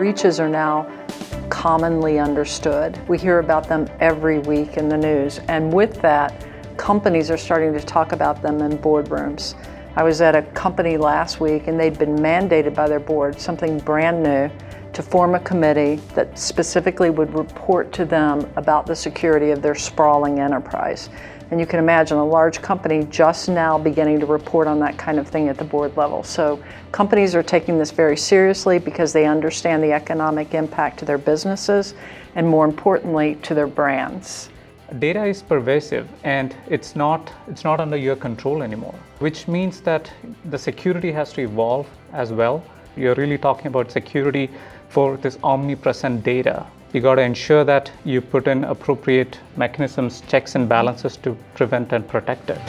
Breaches are now commonly understood. We hear about them every week in the news, and with that, companies are starting to talk about them in boardrooms. I was at a company last week and they'd been mandated by their board, something brand new, to form a committee that specifically would report to them about the security of their sprawling enterprise. And you can imagine a large company just now beginning to report on that kind of thing at the board level. So companies are taking this very seriously because they understand the economic impact to their businesses and, more importantly, to their brands. Data is pervasive and it's not under your control anymore, which means that the security has to evolve as well. You're really talking about security for this omnipresent data. You got to ensure that you put in appropriate mechanisms, checks and balances to prevent and protect it.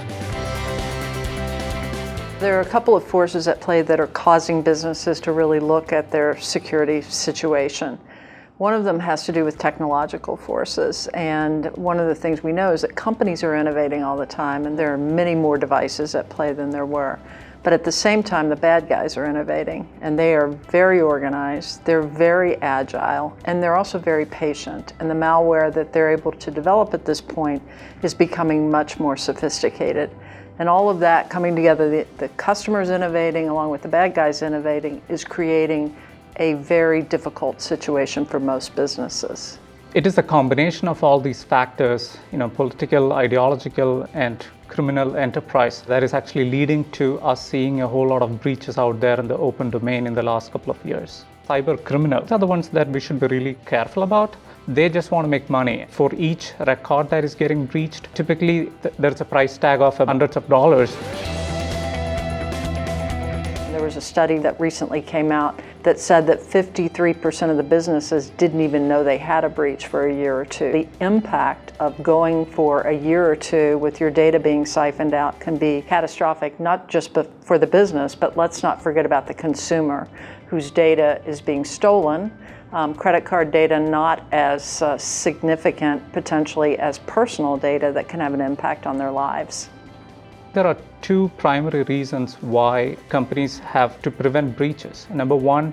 There are a couple of forces at play that are causing businesses to really look at their security situation. One of them has to do with technological forces, and one of the things we know is that companies are innovating all the time, and there are many more devices at play than there were. But at the same time, the bad guys are innovating, and they are very organized, they're very agile, and they're also very patient. And the malware that they're able to develop at this point is becoming much more sophisticated. And all of that coming together, the customers innovating along with the bad guys innovating, is creating a very difficult situation for most businesses. It is a combination of all these factors, political, ideological, and criminal enterprise that is actually leading to us seeing a whole lot of breaches out there in the open domain in the last couple of years. Cyber criminals are the ones that we should be really careful about. They just want to make money. For each record that is getting breached, typically there's a price tag of hundreds of dollars. There was a study that recently came out that said that 53% of the businesses didn't even know they had a breach for a year or two. The impact of going for a year or two with your data being siphoned out can be catastrophic, not just for the business, but let's not forget about the consumer whose data is being stolen. Credit card data not as significant potentially as personal data that can have an impact on their lives. There are two primary reasons why companies have to prevent breaches. Number one,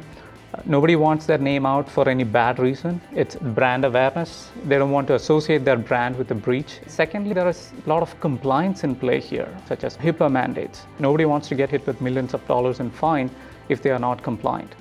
nobody wants their name out for any bad reason. It's brand awareness. They don't want to associate their brand with a breach. Secondly, there is a lot of compliance in play here, such as HIPAA mandates. Nobody wants to get hit with millions of dollars in fine if they are not compliant.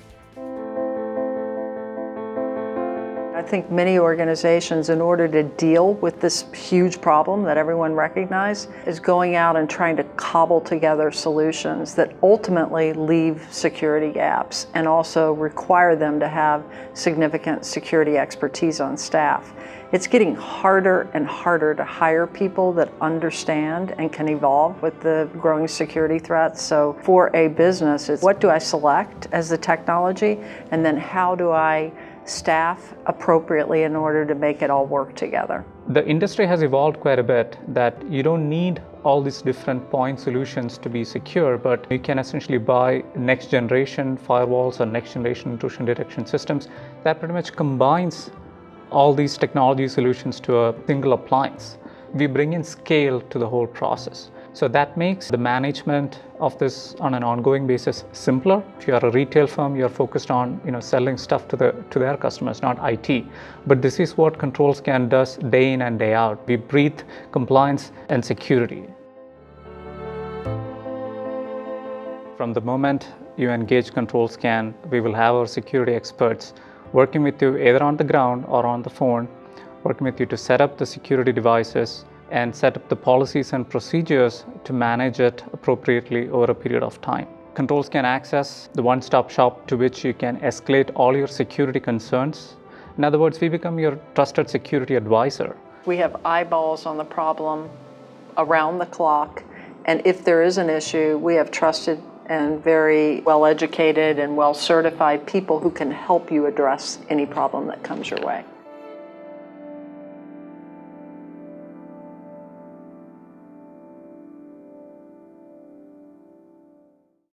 I think many organizations, in order to deal with this huge problem that everyone recognizes, is going out and trying to cobble together solutions that ultimately leave security gaps and also require them to have significant security expertise on staff. It's getting harder and harder to hire people that understand and can evolve with the growing security threats. So for a business, it's what do I select as the technology, and then how do I staff appropriately in order to make it all work together. The industry has evolved quite a bit that you don't need all these different point solutions to be secure, but you can essentially buy next generation firewalls or next generation intrusion detection systems that pretty much combines all these technology solutions to a single appliance. We bring in scale to the whole process. So that makes the management of this on an ongoing basis simpler. If you are a retail firm, you're focused on selling stuff to their customers, not IT. But this is what ControlScan does day in and day out. We breathe compliance and security. From the moment you engage ControlScan, we will have our security experts working with you either on the ground or on the phone, working with you to set up the security devices and set up the policies and procedures to manage it appropriately over a period of time. ControlScan Access, the one-stop shop to which you can escalate all your security concerns. In other words, we become your trusted security advisor. We have eyeballs on the problem around the clock, and if there is an issue, we have trusted and very well-educated and well-certified people who can help you address any problem that comes your way.